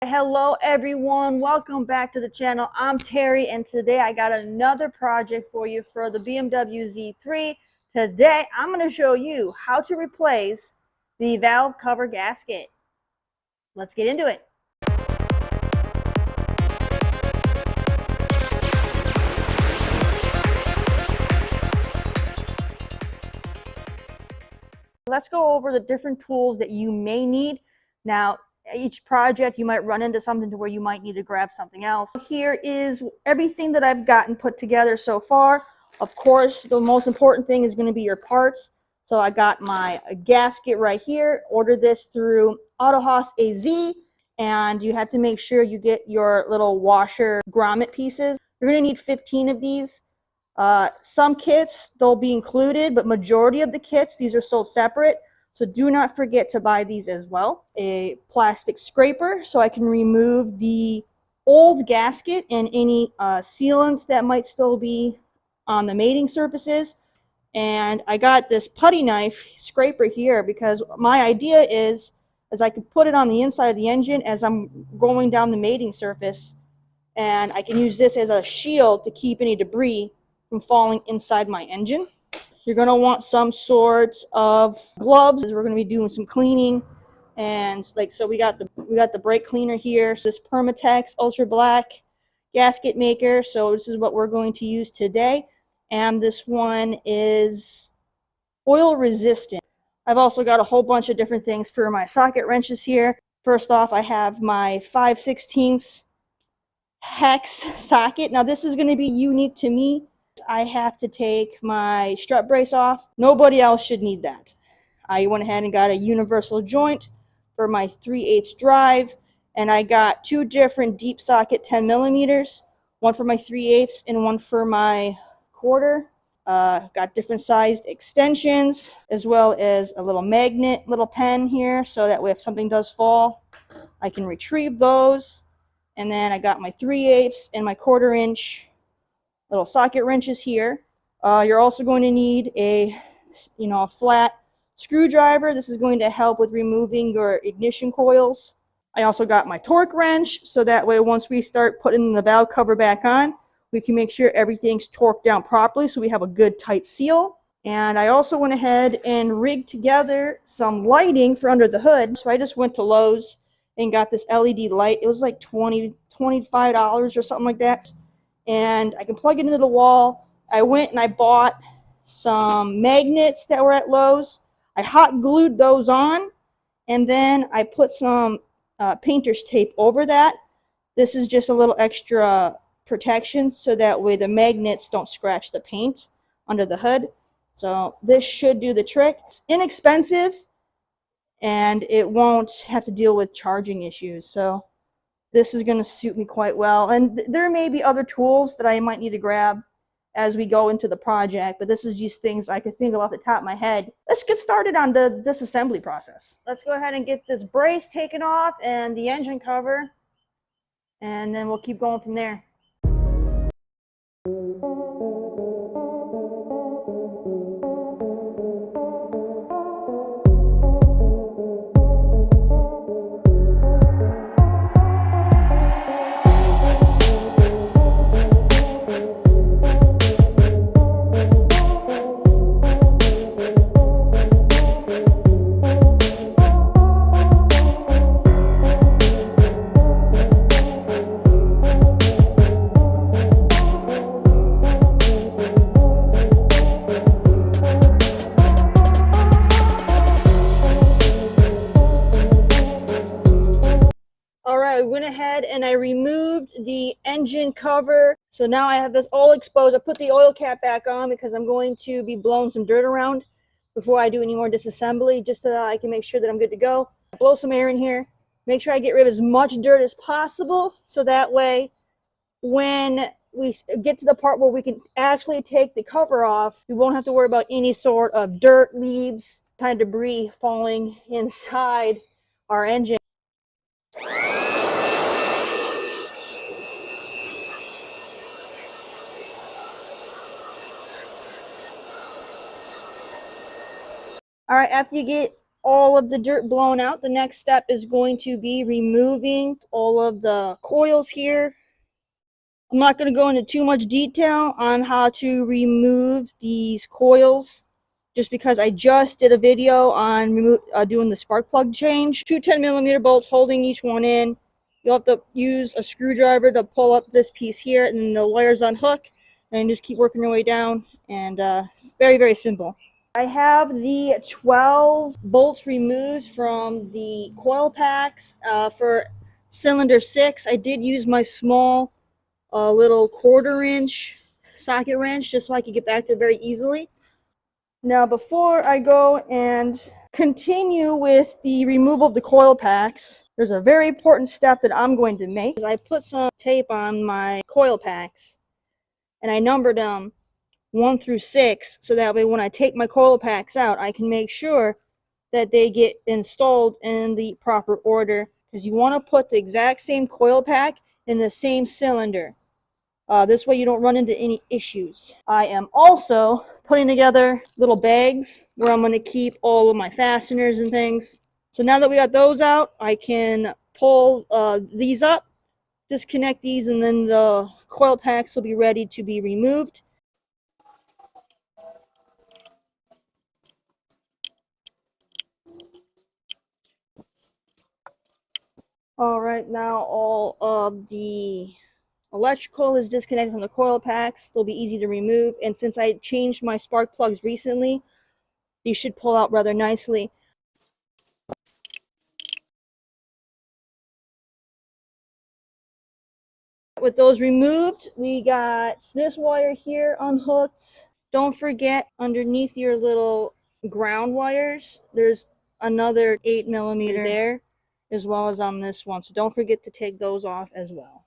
Hello everyone, welcome back to the channel. I'm Terry and today I got another project for you for the BMW Z3. Today I'm going to show you how to replace the valve cover gasket. Let's get into it. Let's go over the different tools that you may need. Now, each project you might run into something to where you might need to grab something else. Here is everything that I've gotten put together so far. Of course, the most important thing is going to be your parts. So I got my gasket right here. Ordered this through Autohaus AZ, and you have to make sure you get your little washer grommet pieces. You're going to need 15 of these. Some kits, they'll be included, but majority of the kits, these are sold separate. So do not forget to buy these as well. A plastic scraper so I can remove the old gasket and any sealant that might still be on the mating surfaces. And I got this putty knife scraper here because my idea is I can put it on the inside of the engine as I'm going down the mating surface, and I can use this as a shield to keep any debris from falling inside my engine. You're going to want some sort of gloves as we're going to be doing some cleaning. And so we got the brake cleaner here. So this Permatex Ultra Black gasket maker. So this is what we're going to use today. And this one is oil resistant. I've also got a whole bunch of different things for my socket wrenches here. First off, I have my 5/16 hex socket. Now this is going to be unique to me. I have to take my strut brace off. Nobody else should need that. I went ahead and got a universal joint for my 3/8 drive, and I got two different deep socket 10 millimeters, one for my 3/8 and one for my quarter. Got different sized extensions, as well as a little magnet, little pen here, so that way if something does fall, I can retrieve those. And then I got my 3/8 and my 1/4 inch little socket wrenches here. You're also going to need a flat screwdriver. This is going to help with removing your ignition coils. I also got my torque wrench, so that way once we start putting the valve cover back on, we can make sure everything's torqued down properly so we have a good tight seal. And I also went ahead and rigged together some lighting for under the hood. So I just went to Lowe's and got this LED light. It was like $25 or something like that. And I can plug it into the wall. I went and I bought some magnets that were at Lowe's. I hot glued those on, and then I put some painter's tape over that. This is just a little extra protection so that way the magnets don't scratch the paint under the hood. So this should do the trick. It's inexpensive, and it won't have to deal with charging issues. So this is going to suit me quite well. And there may be other tools that I might need to grab as we go into the project, but this is just things I could think of off the top of my head. Let's get started on the disassembly process. Let's go ahead and get this brace taken off and the engine cover, and then we'll keep going from there. I went ahead and I removed the engine cover. So now I have this all exposed. I put the oil cap back on because I'm going to be blowing some dirt around before I do any more disassembly, just so that I can make sure that I'm good to go. Blow some air in here. Make sure I get rid of as much dirt as possible, so that way when we get to the part where we can actually take the cover off, we won't have to worry about any sort of dirt, leaves, kind of debris falling inside our engine. All right, after you get all of the dirt blown out, the next step is going to be removing all of the coils here. I'm not going to go into too much detail on how to remove these coils, just because I just did a video on doing the spark plug change. Two 10mm bolts holding each one in. You'll have to use a screwdriver to pull up this piece here, and then the wires unhook, and just keep working your way down. And it's very, very simple. I have the 12 bolts removed from the coil packs. For cylinder 6, I did use my small little 1/4" socket wrench just so I could get back to it very easily. Now, before I go and continue with the removal of the coil packs, there's a very important step that I'm going to make. I put some tape on my coil packs, and I numbered them 1 through 6, so that way when I take my coil packs out, I can make sure that they get installed in the proper order, because you want to put the exact same coil pack in the same cylinder. This way you don't run into any issues. I am also putting together little bags where I'm going to keep all of my fasteners and things. So now that we got those out, I can pull these up, disconnect these, and then the coil packs will be ready to be removed. Alright, now all of the electrical is disconnected from the coil packs. They'll be easy to remove, and since I changed my spark plugs recently, these should pull out rather nicely. With those removed, we got this wire here unhooked. Don't forget, underneath your little ground wires, there's another 8mm there, as well as on this one. So don't forget to take those off as well.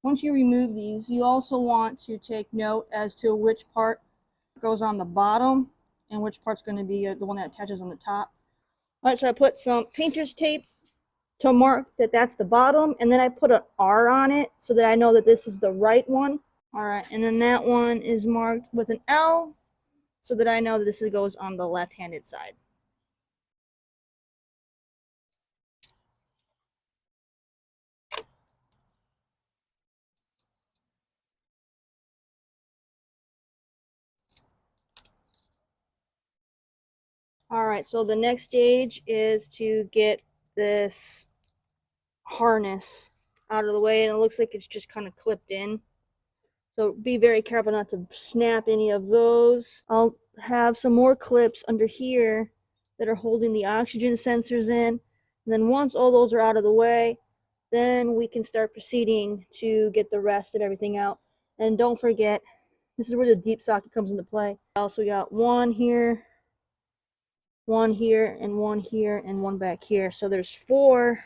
Once you remove these, you also want to take note as to which part goes on the bottom and which part's going to be the one that attaches on the top. Alright, so I put some painter's tape to mark that that's the bottom, and then I put an R on it so that I know that this is the right one. Alright, and then that one is marked with an L so that I know that this goes on the left-handed side. Alright, so the next stage is to get this harness out of the way, and it looks like it's just kind of clipped in. So be very careful not to snap any of those. I'll have some more clips under here that are holding the oxygen sensors in. And then once all those are out of the way, then we can start proceeding to get the rest of everything out. And don't forget, this is where the deep socket comes into play. Also, we got one here, and one here, and one back here. So there's 4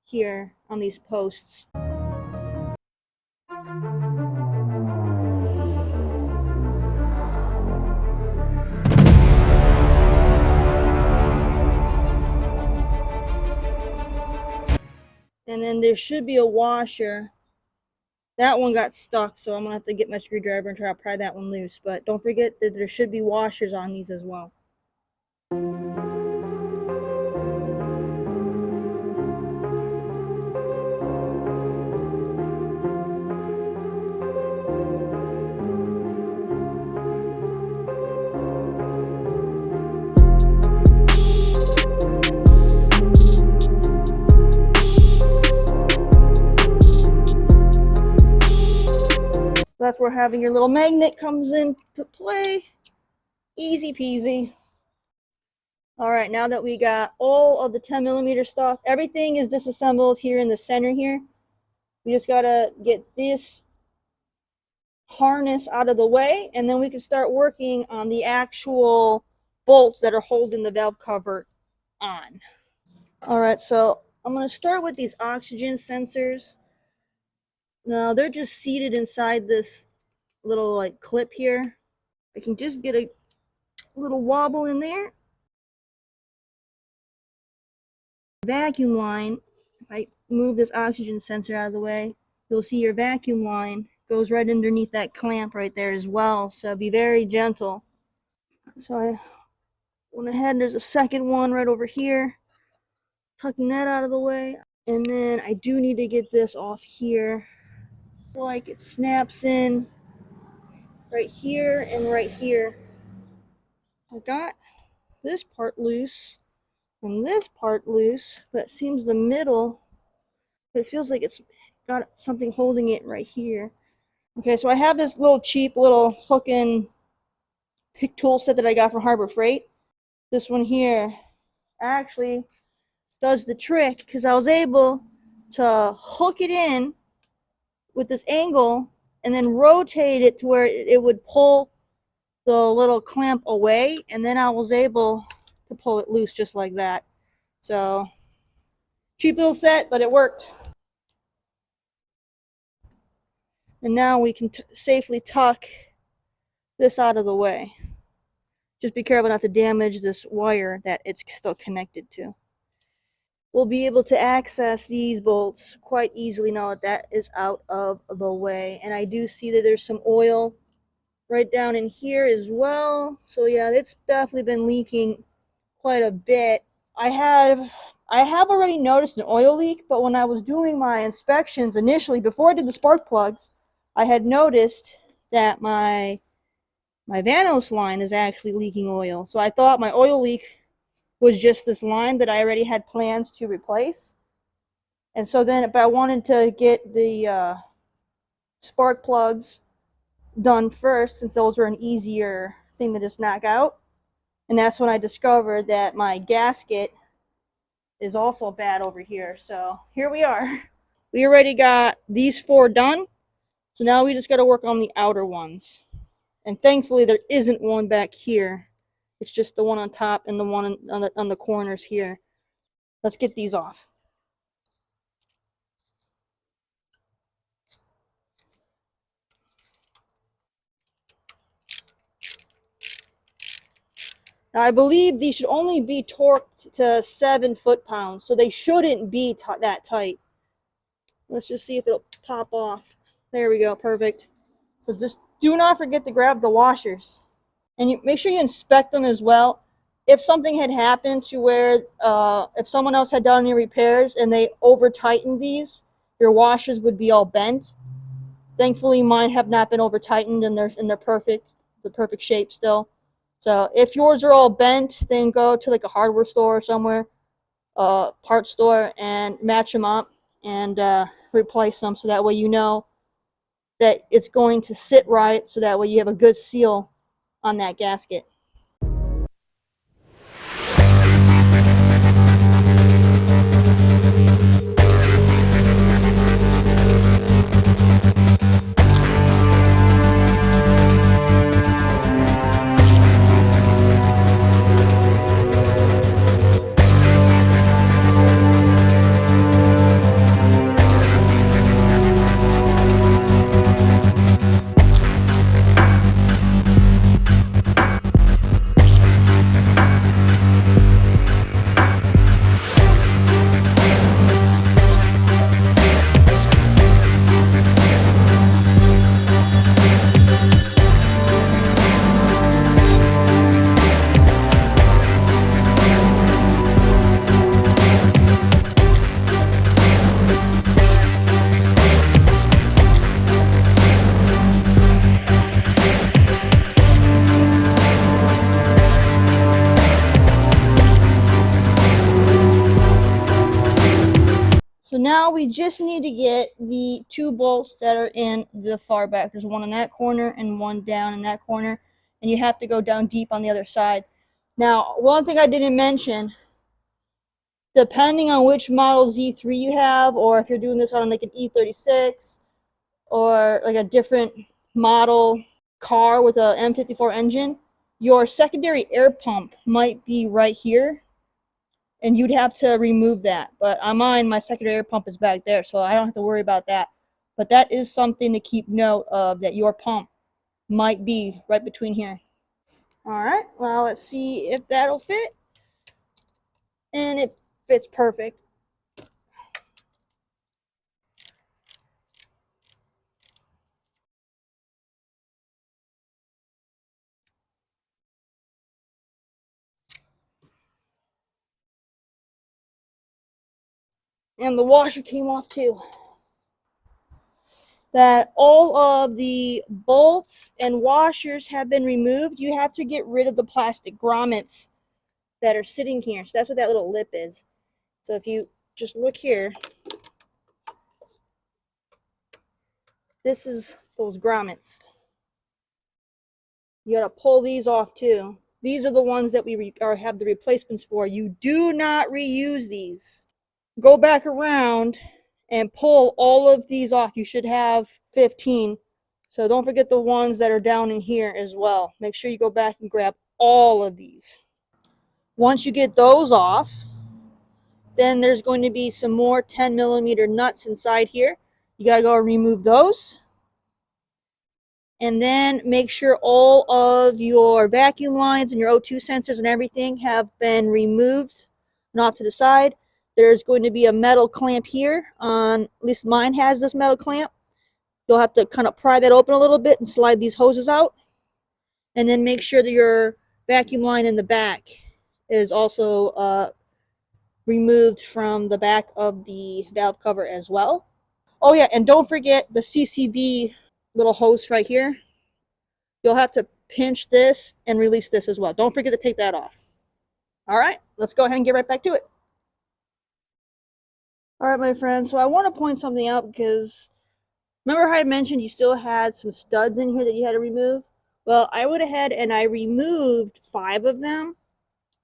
here on these posts. And then there should be a washer. That one got stuck, so I'm going to have to get my screwdriver and try to pry that one loose. But don't forget that there should be washers on these as well. That's where having your little magnet comes into play. Easy peasy. Alright, now that we got all of the 10mm stuff, everything is disassembled here in the center here. We just gotta get this harness out of the way, and then we can start working on the actual bolts that are holding the valve cover on. Alright, so I'm going to start with these oxygen sensors. Now, they're just seated inside this little clip here. I can just get a little wobble in there. Vacuum line, if I move this oxygen sensor out of the way, you'll see your vacuum line goes right underneath that clamp right there as well. So be very gentle. So I went ahead and there's a second one right over here. Tucking that out of the way. And then I do need to get this off here. Like it snaps in right here and right here. I got this part loose and this part loose, but it seems the middle, but it feels like it's got something holding it right here. Okay, so I have this little cheap little hook and pick tool set that I got from Harbor Freight. This one here actually does the trick because I was able to hook it in with this angle and then rotate it to where it would pull the little clamp away, and then I was able to pull it loose just like that. So cheap little set, but it worked. And now we can safely tuck this out of the way. Just be careful not to damage this wire that it's still connected to. We'll be able to access these bolts quite easily now that that is out of the way. And I do see that there's some oil right down in here as well. So yeah, it's definitely been leaking quite a bit. I have already noticed an oil leak, but when I was doing my inspections initially, before I did the spark plugs, I had noticed that my Vanos line is actually leaking oil. So I thought my oil leak was just this line that I already had plans to replace. And so then, but I wanted to get the spark plugs done first, since those are an easier thing to just knock out. And that's when I discovered that my gasket is also bad over here. So here we are. We already got these 4 done. So now we just got to work on the outer ones. And thankfully there isn't one back here. It's just the one on top and the one on the corners here. Let's get these off. Now I believe these should only be torqued to 7 foot-pounds, so they shouldn't be that tight. Let's just see if it'll pop off. There we go, perfect. So just do not forget to grab the washers. And you make sure you inspect them as well. If something had happened to where, if someone else had done any repairs and they over-tightened these, your washers would be all bent. Thankfully, mine have not been over-tightened and they're in the perfect shape still. So if yours are all bent, then go to like a hardware store or somewhere, parts store, and match them up and replace them, so that way you know that it's going to sit right, so that way you have a good seal on that gasket. So now we just need to get the 2 bolts that are in the far back. There's one in that corner and one down in that corner, and you have to go down deep on the other side. Now, one thing I didn't mention, depending on which model Z3 you have, or if you're doing this on like an E36 or like a different model car with a M54 engine, your secondary air pump might be right here, and you'd have to remove that. But on mine, my secondary air pump is back there, so I don't have to worry about that. But that is something to keep note of, that your pump might be right between here. All right, well, let's see if that'll fit. And it fits perfect. And the washer came off too. That all of the bolts and washers have been removed. You have to get rid of the plastic grommets that are sitting here. So that's what that little lip is. So if you just look here, this is those grommets. You gotta pull these off too. These are the ones that we have the replacements for. You do not reuse these. Go back around and pull all of these off. You should have 15. So don't forget the ones that are down in here as well. Make sure you go back and grab all of these. Once you get those off, then there's going to be some more 10mm nuts inside here. You gotta go remove those. And then make sure all of your vacuum lines and your O2 sensors and everything have been removed and off to the side. There's going to be a metal clamp here. At least mine has this metal clamp. You'll have to kind of pry that open a little bit and slide these hoses out. And then make sure that your vacuum line in the back is also removed from the back of the valve cover as well. Oh yeah, and don't forget the CCV little hose right here. You'll have to pinch this and release this as well. Don't forget to take that off. All right, let's go ahead and get right back to it. All right, my friends, so I want to point something out because remember how I mentioned you still had some studs in here that you had to remove? Well, I went ahead and I removed 5 of them.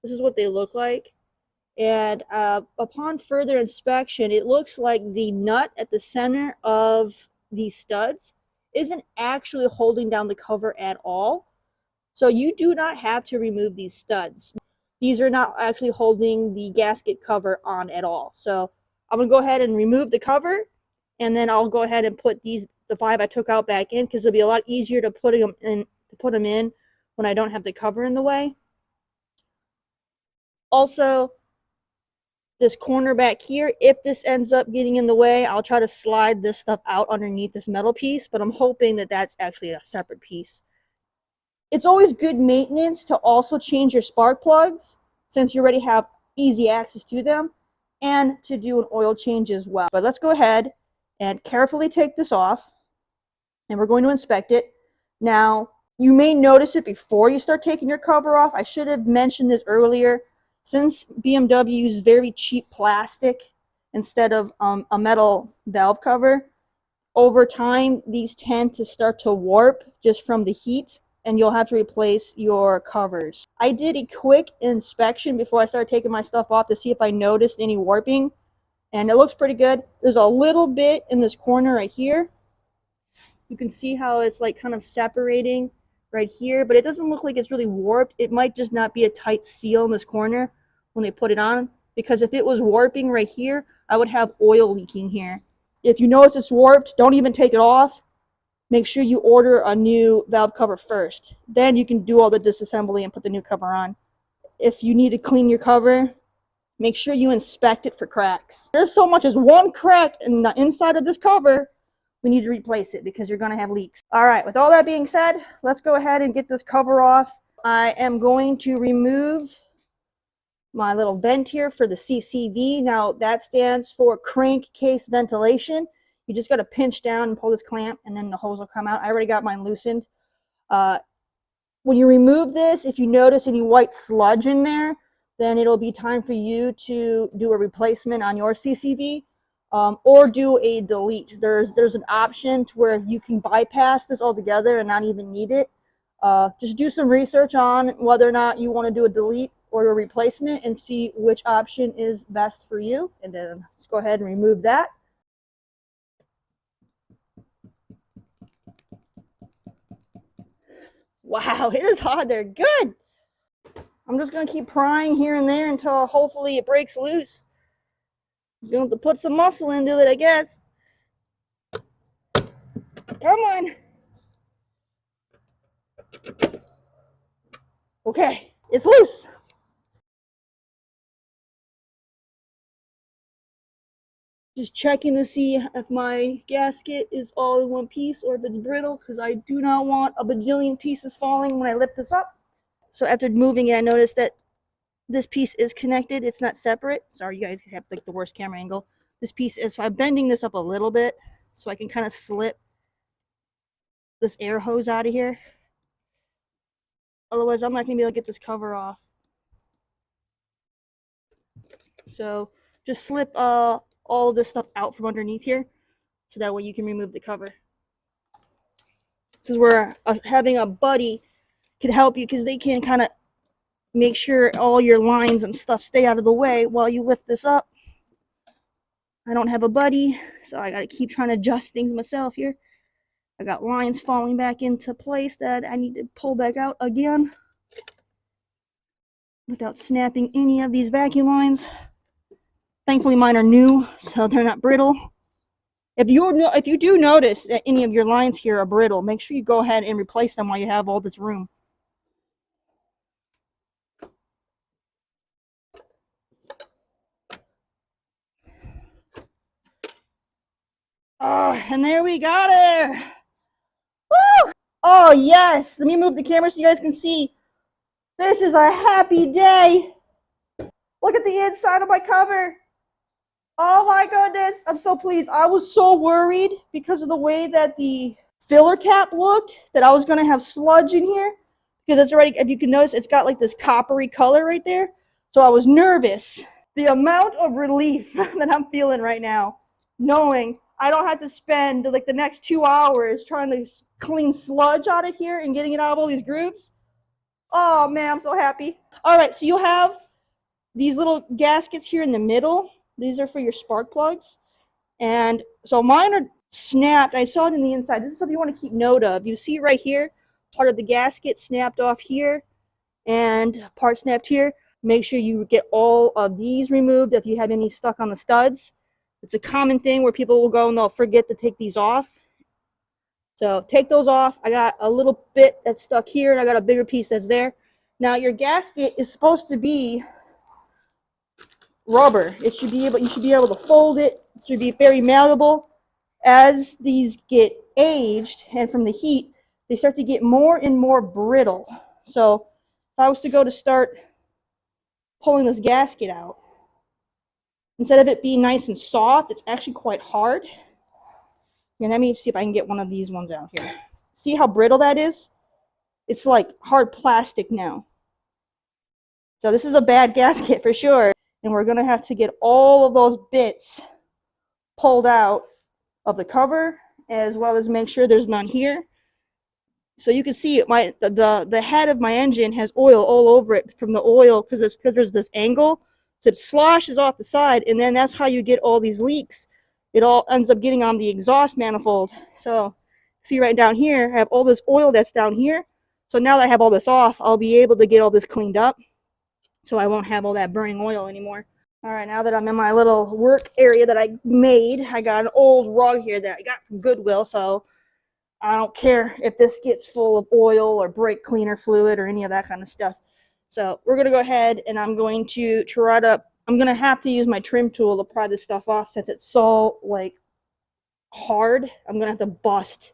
This is what they look like. And upon further inspection, it looks like the nut at the center of these studs isn't actually holding down the cover at all. So you do not have to remove these studs. These are not actually holding the gasket cover on at all. So I'm going to go ahead and remove the cover, and then I'll go ahead and put the 5 I took out back in, because it'll be a lot easier to put them in when I don't have the cover in the way. Also, this corner back here, if this ends up getting in the way, I'll try to slide this stuff out underneath this metal piece, but I'm hoping that that's actually a separate piece. It's always good maintenance to also change your spark plugs, since you already have easy access to them, and to do an oil change as well. But let's go ahead and carefully take this off, and we're going to inspect it. Now, you may notice it before you start taking your cover off. I should have mentioned this earlier. Since BMW uses very cheap plastic instead of a metal valve cover, over time these tend to start to warp just from the heat, and you'll have to replace your covers. I did a quick inspection before I started taking my stuff off to see if I noticed any warping, and it looks pretty good. There's a little bit in this corner right here. You can see how it's like kind of separating right here, but it doesn't look like it's really warped. It might just not be a tight seal in this corner when they put it on, because if it was warping right here, I would have oil leaking here. If you notice it's warped, don't even take it off. Make sure you order a new valve cover first. Then you can do all the disassembly and put the new cover on. If you need to clean your cover, make sure you inspect it for cracks. There's so much as one crack in the inside of this cover, we need to replace it because you're going to have leaks. All right, with all that being said, let's go ahead and get this cover off. I am going to remove my little vent here for the CCV. Now that stands for crankcase ventilation. You just got to pinch down and pull this clamp, and then the hose will come out. I already got mine loosened. When you remove this, if you notice any white sludge in there, then it'll be time for you to do a replacement on your CCV, or do a delete. There's an option to where you can bypass this altogether and not even need it. Just do some research on whether or not you want to do a delete or a replacement and see which option is best for you. And then let's go ahead and remove that. Wow, it is hot. They're good. I'm just going to keep prying here and there until hopefully it breaks loose. Just going to put some muscle into it, I guess. Come on. Okay, it's loose. Just checking to see if my gasket is all in one piece or if it's brittle, because I do not want a bajillion pieces falling when I lift this up. So after moving it, I noticed that this piece is connected. It's not separate. Sorry, you guys have like the worst camera angle. this piece is. So I'm bending this up a little bit so I can kind of slip this air hose out of here. Otherwise, I'm not going to be able to get this cover off. So just slip all of this stuff out from underneath here so that way you can remove the cover. This is where having a buddy can help you because they can kind of make sure all your lines and stuff stay out of the way while you lift this up. I don't have a buddy, so I got to keep trying to adjust things myself here. I got lines falling back into place that I need to pull back out again without snapping any of these vacuum lines. Thankfully mine are new, so they're not brittle. If you do notice that any of your lines here are brittle, make sure you go ahead and replace them while you have all this room. Oh, and there we got her. Woo! Oh yes, let me move the camera so you guys can see. This is a happy day. Look at the inside of my cover. Oh my goodness, I'm so pleased. I was so worried because of the way that the filler cap looked that I was going to have sludge in here because it's already, if you can notice, it's got like this coppery color right there. So I was nervous. The amount of relief that I'm feeling right now, knowing I don't have to spend like the next 2 hours trying to clean sludge out of here and getting it out of all these grooves. Oh man, I'm so happy. All right, so you'll have these little gaskets here in the middle. These are for your spark plugs. And so mine are snapped. I saw it in the inside. This is something you want to keep note of. You see right here, part of the gasket snapped off here and part snapped here. Make sure you get all of these removed if you have any stuck on the studs. It's a common thing where people will go and they'll forget to take these off. So take those off. I got a little bit that's stuck here and I got a bigger piece that's there. Now your gasket is supposed to be rubber. You should be able to fold it. It should be very malleable. As these get aged and from the heat, they start to get more and more brittle. So if I was to go to start pulling this gasket out, instead of it being nice and soft, it's actually quite hard. Here, let me see if I can get one of these ones out here. See how brittle that is? It's like hard plastic now. So this is a bad gasket for sure. And we're going to have to get all of those bits pulled out of the cover, as well as make sure there's none here. So you can see the head of my engine has oil all over it from the oil because there's this angle. So it sloshes off the side, and then that's how you get all these leaks. It all ends up getting on the exhaust manifold. So see right down here, I have all this oil that's down here. So now that I have all this off, I'll be able to get all this cleaned up. So I won't have all that burning oil anymore. All right, now that I'm in my little work area that I made, I got an old rug here that I got from Goodwill, so I don't care if this gets full of oil or brake cleaner fluid or any of that kind of stuff. So we're going to go ahead and I'm going to have to use my trim tool to pry this stuff off since it's so like hard. I'm going to have to bust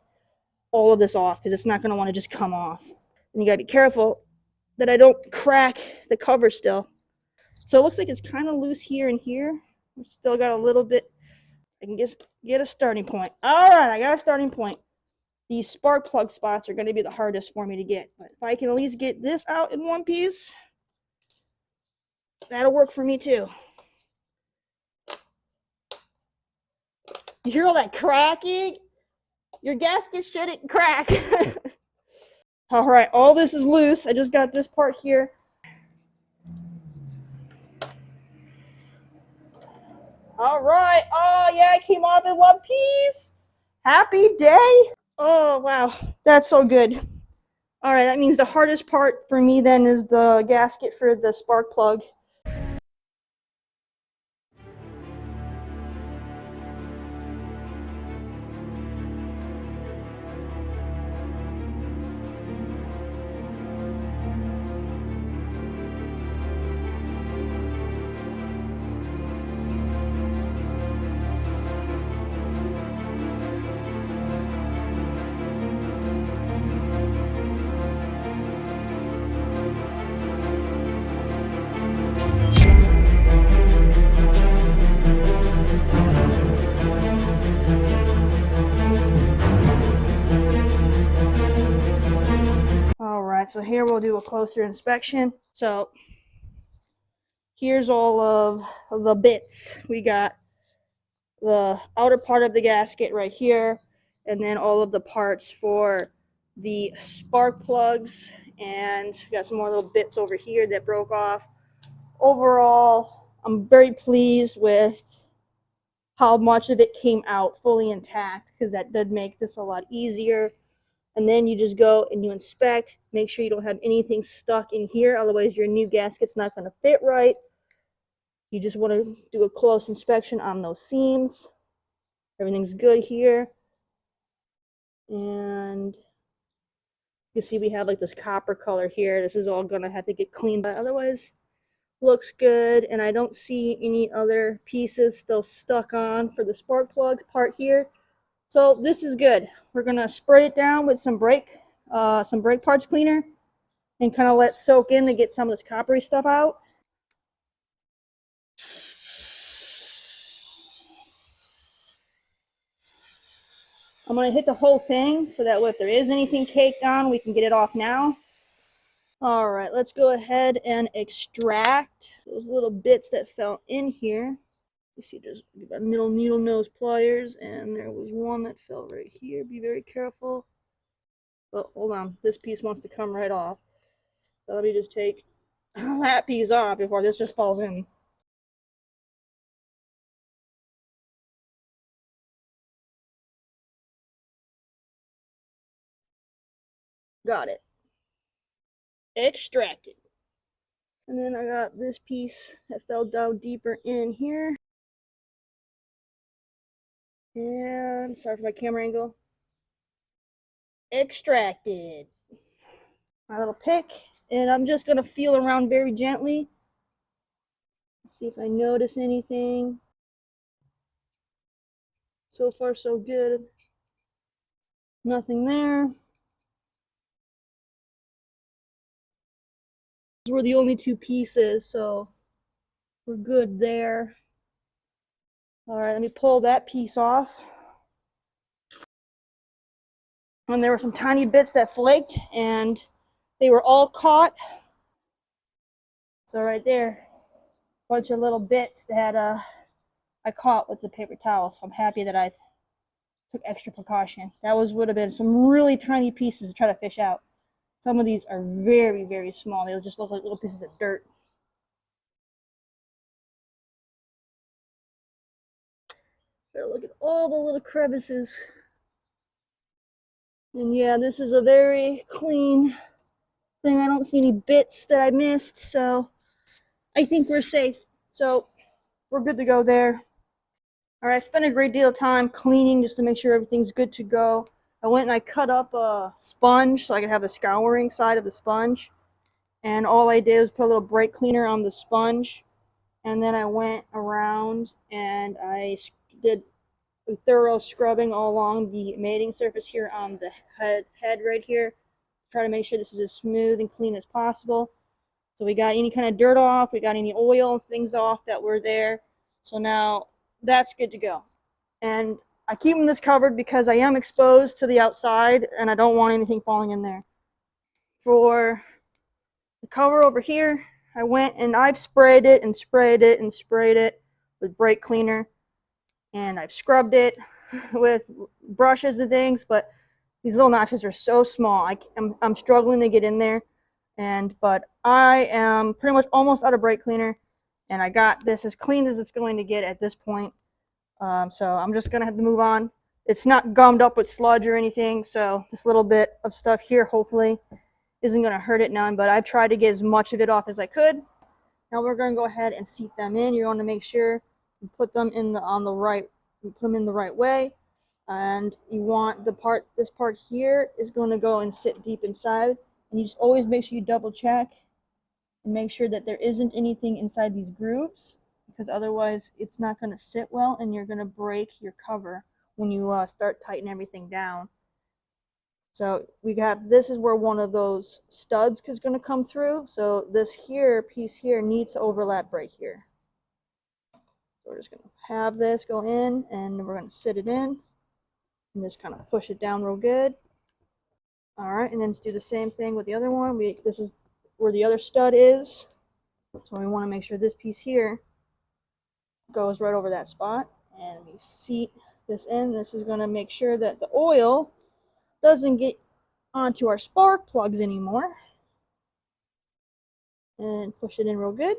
all of this off because it's not going to want to just come off. And you got to be careful that I don't crack the cover still. So it looks like it's kind of loose here and here. I've still got a little bit. I can just get a starting point. All right, I got a starting point. These spark plug spots are going to be the hardest for me to get. But if I can at least get this out in one piece, that'll work for me too. You hear all that cracking? Your gasket shouldn't crack. All right, all this is loose. I just got this part here. All right. Oh, yeah, it came off in one piece. Happy day. Oh, wow. That's so good. All right, that means the hardest part for me then is the gasket for the spark plug. right, so here we'll do a closer inspection. So here's all of the bits. We got the outer part of the gasket right here, and then all of the parts for the spark plugs, and we got some more little bits over here that broke off. Overall, I'm very pleased with how much of it came out fully intact, because that did make this a lot easier. And then you just go and you inspect, make sure you don't have anything stuck in here, otherwise your new gasket's not going to fit right. You just want to do a close inspection on those seams. Everything's good here. And you see we have like this copper color here. This is all going to have to get cleaned, but otherwise looks good. And I don't see any other pieces still stuck on for the spark plugs part here. So this is good. We're going to spray it down with some brake parts cleaner and kind of let it soak in to get some of this coppery stuff out. I'm going to hit the whole thing so that if there is anything caked on, we can get it off now. All right, let's go ahead and extract those little bits that fell in here. You see there's little needle nose pliers, and there was one that fell right here. Be very careful. Oh, hold on. This piece wants to come right off. So let me just take that piece off before this just falls in. Got it. Extracted. And then I got this piece that fell down deeper in here. And sorry for my camera angle. Extracted. My little pick, and I'm just gonna feel around very gently. See if I notice anything. So far, so good. Nothing there. These were the only two pieces, so we're good there. All right, let me pull that piece off. And there were some tiny bits that flaked, and they were all caught. So right there, a bunch of little bits that I caught with the paper towel. So I'm happy that I took extra precaution. That would have been some really tiny pieces to try to fish out. Some of these are very, very small. They'll just look like little pieces of dirt. Better look at all the little crevices. And yeah, this is a very clean thing. I don't see any bits that I missed, so I think we're safe. So we're good to go there. All right, I spent a great deal of time cleaning just to make sure everything's good to go. I went and I cut up a sponge so I could have the scouring side of the sponge. And all I did was put a little brake cleaner on the sponge. And then I went around and I did a thorough scrubbing all along the mating surface here on the head right here. Try to make sure this is as smooth and clean as possible. So we got any kind of dirt off, we got any oil and things off that were there. So now that's good to go. And I keep this covered because I am exposed to the outside and I don't want anything falling in there. For the cover over here, I went and I've sprayed it and sprayed it and sprayed it with brake cleaner. And I've scrubbed it with brushes and things, but these little notches are so small. I'm struggling to get in there. But I am pretty much almost out of brake cleaner, and I got this as clean as it's going to get at this point. So I'm just going to have to move on. It's not gummed up with sludge or anything, so this little bit of stuff here hopefully isn't going to hurt it none, but I've tried to get as much of it off as I could. Now we're going to go ahead and seat them in. You're going to make sure you put them in the right way. And you want this part here is going to go and sit deep inside. And you just always make sure you double check and make sure that there isn't anything inside these grooves, because otherwise it's not going to sit well and you're going to break your cover when you start tightening everything down. So this is where one of those studs is going to come through. So this piece here needs to overlap right here. So we're just going to have this go in and we're going to sit it in and just kind of push it down real good. All right, and then let's do the same thing with the other one. This is where the other stud is, so we want to make sure this piece here goes right over that spot, and we seat this in. This is going to make sure that the oil doesn't get onto our spark plugs anymore, and push it in real good.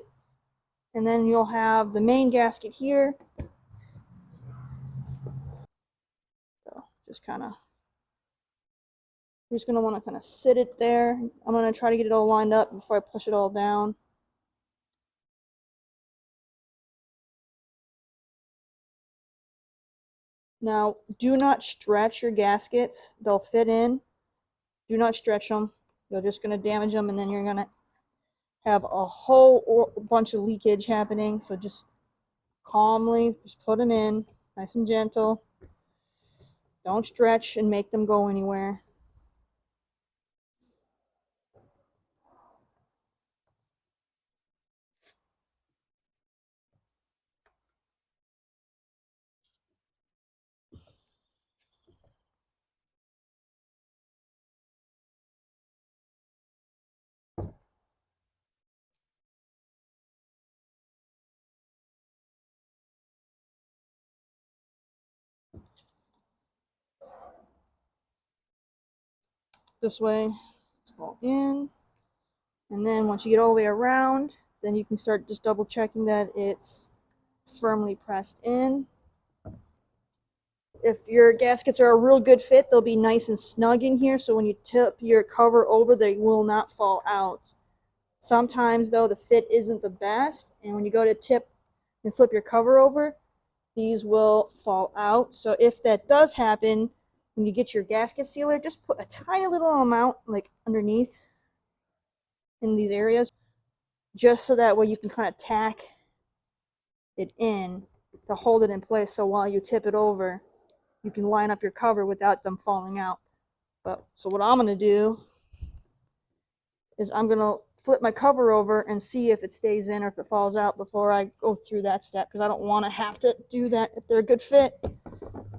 And then you'll have the main gasket here. So just kind of, you're just going to want to kind of sit it there. I'm going to try to get it all lined up before I push it all down. Now, do not stretch your gaskets. They'll fit in. Do not stretch them. You're just going to damage them, and then you're going to have a whole bunch of leakage happening. So just calmly, just put them in, nice and gentle. Don't stretch and make them go anywhere. This way, it's all in. And then once you get all the way around, then you can start just double checking that it's firmly pressed in. If your gaskets are a real good fit, they'll be nice and snug in here, so when you tip your cover over, they will not fall out. Sometimes, though, the fit isn't the best, and when you go to tip and flip your cover over, these will fall out. So if that does happen, when you get your gasket sealer, just put a tiny little amount like underneath in these areas, just so that way you can kind of tack it in to hold it in place, so while you tip it over, you can line up your cover without them falling out. But so what I'm going to do is I'm going to flip my cover over and see if it stays in or if it falls out before I go through that step, because I don't want to have to do that if they're a good fit.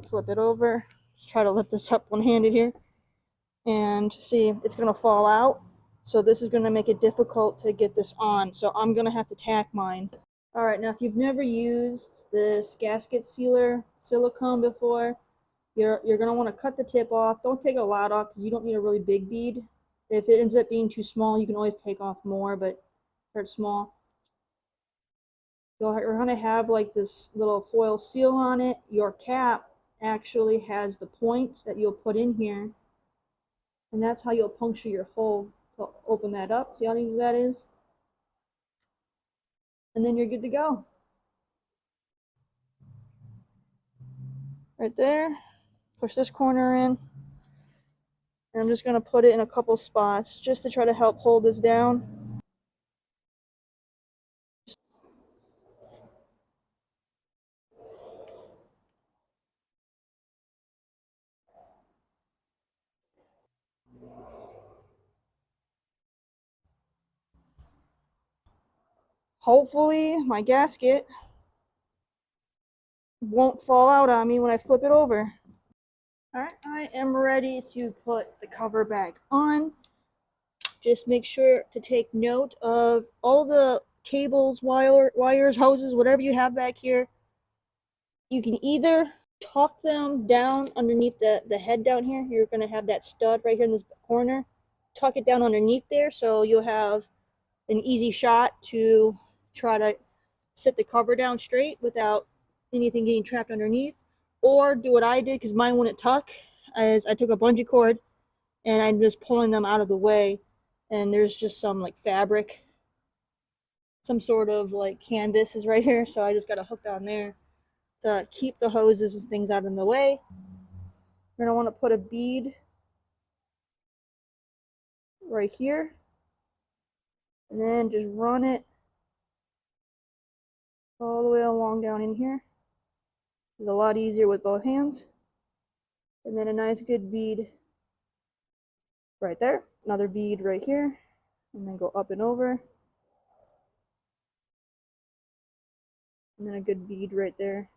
Flip it over. Just try to lift this up one-handed here. And see, it's going to fall out. So this is going to make it difficult to get this on. So I'm going to have to tack mine. Alright, now if you've never used this gasket sealer silicone before, you're going to want to cut the tip off. Don't take a lot off because you don't need a really big bead. If it ends up being too small, you can always take off more, but start small. You're going to have like this little foil seal on it. Your cap actually has the point that you'll put in here, and that's how you'll puncture your hole to open that up. See how easy that is? And then you're good to go. Right there. Push this corner in. And I'm just going to put it in a couple spots just to try to help hold this down. Hopefully my gasket won't fall out on me when I flip it over. Alright, I am ready to put the cover back on. Just make sure to take note of all the cables, wires, hoses, whatever you have back here. You can either tuck them down underneath the head down here. You're going to have that stud right here in this corner. Tuck it down underneath there so you'll have an easy shot to try to set the cover down straight without anything getting trapped underneath. Or do what I did, because mine wouldn't tuck, as I took a bungee cord and I'm just pulling them out of the way, and there's just some like fabric, some sort of like canvas is right here, so I just got a hook down there to keep the hoses and things out of the way. You're going to want to put a bead right here, and then just run it all the way along down in here. It's a lot easier with both hands. And then a nice good bead right there, another bead right here, and then go up and over, and then a good bead right there.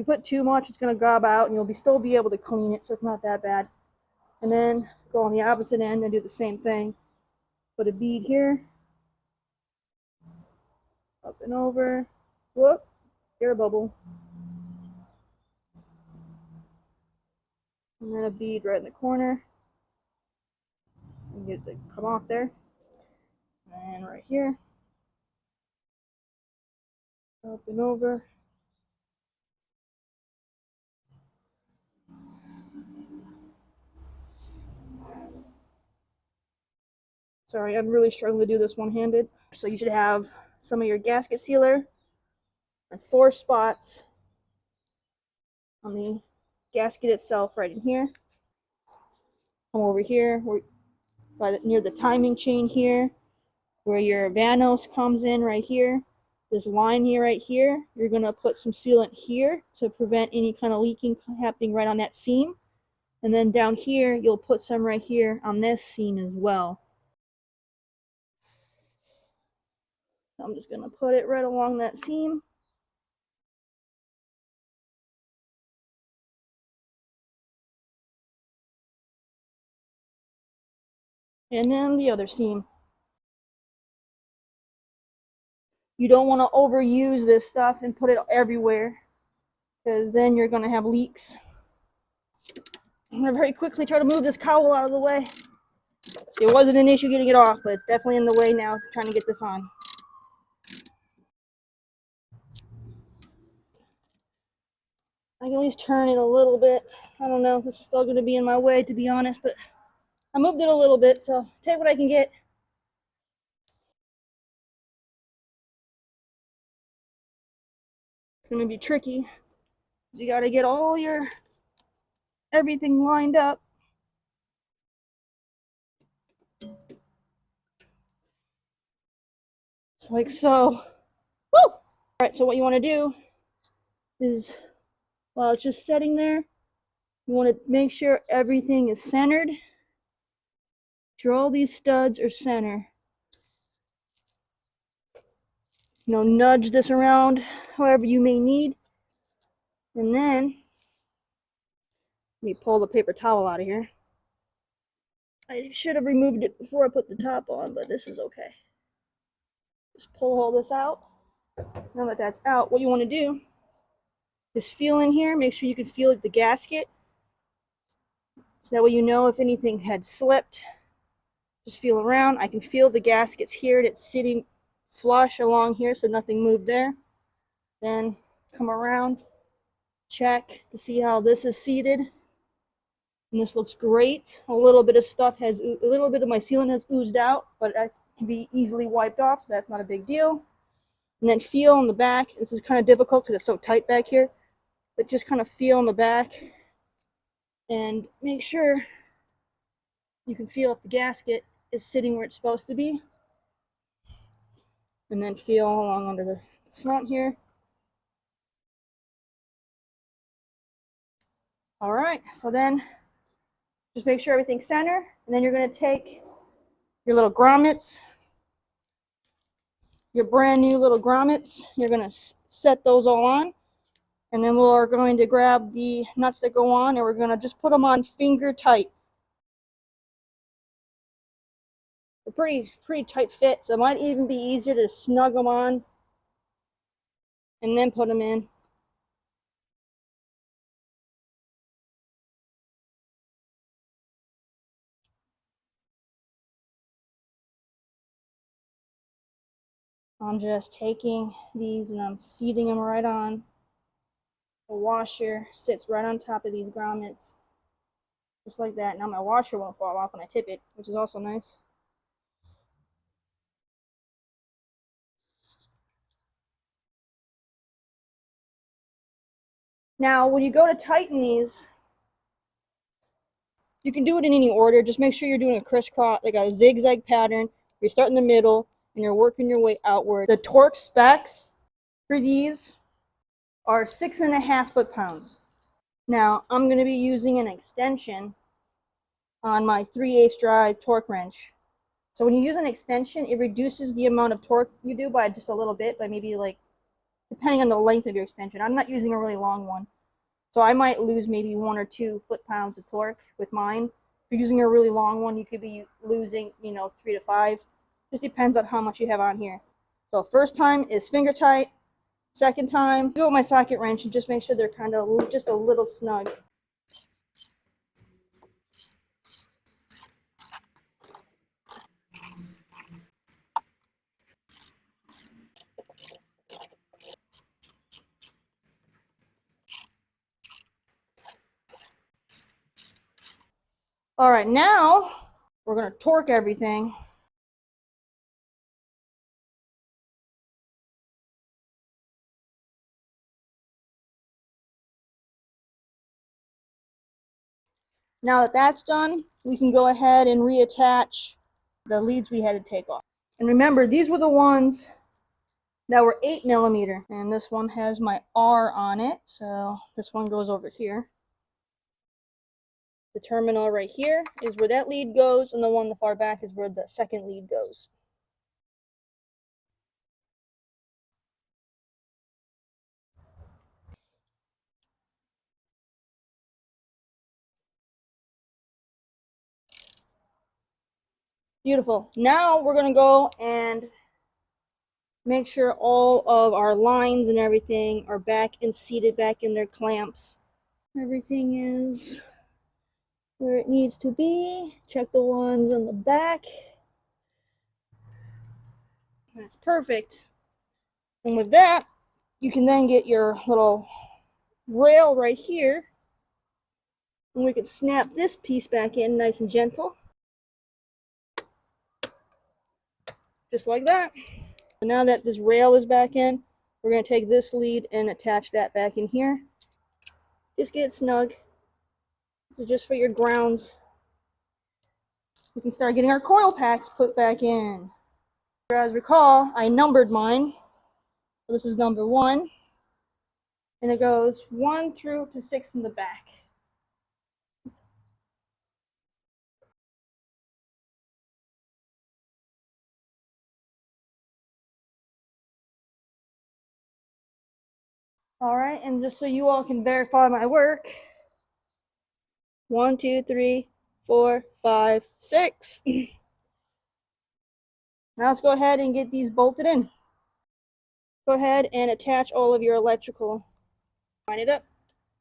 you put too much, it's going to gob out, and you'll still be able to clean it, so it's not that bad. And then go on the opposite end and do the same thing. Put a bead here, up and over, whoop, air bubble. And then a bead right in the corner. And get it to come off there. And right here, up and over. Sorry, I'm really struggling to do this one-handed. So you should have some of your gasket sealer and 4 spots on the gasket itself right in here. Come over here near the timing chain here, where your vanos comes in right here. This line here right here, you're going to put some sealant here to prevent any kind of leaking happening right on that seam. And then down here, you'll put some right here on this seam as well. So I'm just going to put it right along that seam. And then the other seam. You don't want to overuse this stuff and put it everywhere, because then you're going to have leaks. I'm going to very quickly try to move this cowl out of the way. It wasn't an issue getting it off, but it's definitely in the way now trying to get this on. I can at least turn it a little bit. I don't know if this is still going to be in my way, to be honest, but I moved it a little bit, so take what I can get. It's going to be tricky. You got to get all your everything lined up. Like so. Woo! All right, so what you want to do is, while it's just sitting there, you want to make sure everything is centered. Make sure all these studs are center. You know, nudge this around however you may need. And then, let me pull the paper towel out of here. I should have removed it before I put the top on, but this is okay. Just pull all this out. Now that that's out, what you want to do is feel in here. Make sure you can feel the gasket. So that way you know if anything had slipped. Just feel around. I can feel the gaskets here, and it's sitting flush along here, so nothing moved there. Then come around, check to see how this is seated. And this looks great. A little bit of my sealant has oozed out, but it can be easily wiped off, so that's not a big deal. And then feel in the back. This is kind of difficult because it's so tight back here, but just kind of feel in the back and make sure you can feel if the gasket is sitting where it's supposed to be. And then feel along under the front here. All right, so then just make sure everything's center, and then you're going to take your little grommets, your brand new little grommets. You're going to set those all on, and then we're going to grab the nuts that go on, and we're going to just put them on finger tight. They're pretty tight fit, so it might even be easier to snug them on and then put them in. I'm just taking these and I'm seating them right on. The washer sits right on top of these grommets, just like that. Now my washer won't fall off when I tip it, which is also nice. Now, when you go to tighten these, you can do it in any order. Just make sure you're doing a crisscross, like a zigzag pattern. You're starting in the middle and you're working your way outward. The torque specs for these are 6.5 foot-pounds. Now, I'm going to be using an extension on my 3/8 drive torque wrench. So when you use an extension, it reduces the amount of torque you do by just a little bit, by maybe like, depending on the length of your extension. I'm not using a really long one. So I might lose maybe 1 or 2 foot-pounds of torque with mine. If you're using a really long one, you could be losing, 3 to 5. Just depends on how much you have on here. So first time is finger tight. Second time, do it with my socket wrench and just make sure they're kind of just a little snug. All right, now we're going to torque everything. Now that that's done, we can go ahead and reattach the leads we had to take off. And remember, these were the ones that were 8mm, and this one has my R on it, so this one goes over here. The terminal right here is where that lead goes, and the one in the far back is where the second lead goes. Beautiful. Now we're going to go and make sure all of our lines and everything are back and seated back in their clamps. Everything is where it needs to be. Check the ones on the back. That's perfect. And with that, you can then get your little rail right here. And we can snap this piece back in nice and gentle. Just like that. So now that this rail is back in, we're going to take this lead and attach that back in here. Just get it snug. This is just for your grounds. We can start getting our coil packs put back in. As recall, I numbered mine. So this is number 1. And it goes 1 through to 6 in the back. All right, and just so you all can verify my work, 1, 2, 3, 4, 5, 6. Now let's go ahead and get these bolted in. Go ahead and attach all of your electrical. Line it up,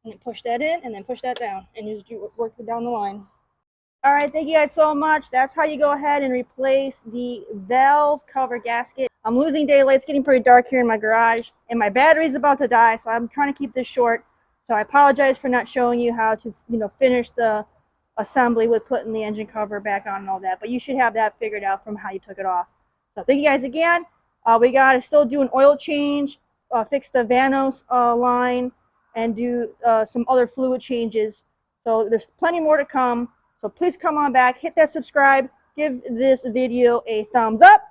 and then push that in, and then push that down, and you just work it down the line. All right, thank you guys so much. That's how you go ahead and replace the valve cover gasket. I'm losing daylight. It's getting pretty dark here in my garage, and my battery's about to die, so I'm trying to keep this short. So I apologize for not showing you how to, finish the assembly with putting the engine cover back on and all that. But you should have that figured out from how you took it off. So thank you guys again. We got to still do an oil change, fix the Vanos line, and do some other fluid changes. So there's plenty more to come. So please come on back, hit that subscribe, give this video a thumbs up,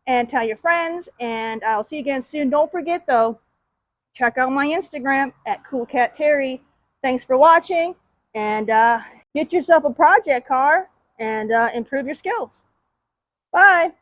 and tell your friends. And I'll see you again soon. Don't forget, though, check out my Instagram at CoolCatTerry. Thanks for watching, and get yourself a project car and improve your skills. Bye.